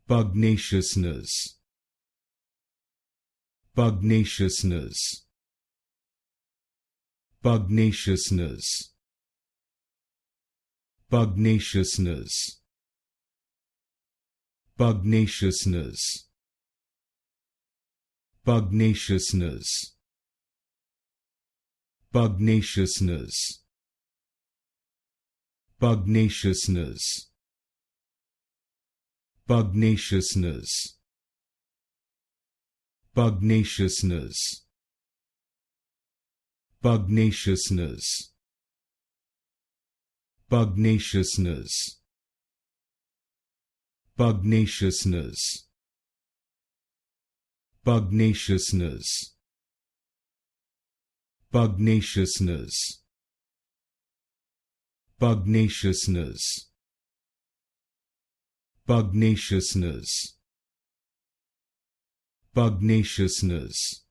Pugnaciousness, pugnaciousness, pugnaciousness, pugnaciousness, pugnaciousness, pugnaciousness, pugnaciousness, pugnaciousness, pugnaciousness, pugnaciousness, pugnaciousness, pugnaciousness, pugnaciousness, pugnaciousness, pugnaciousness, pugnaciousness, pugnaciousness, pugnaciousness,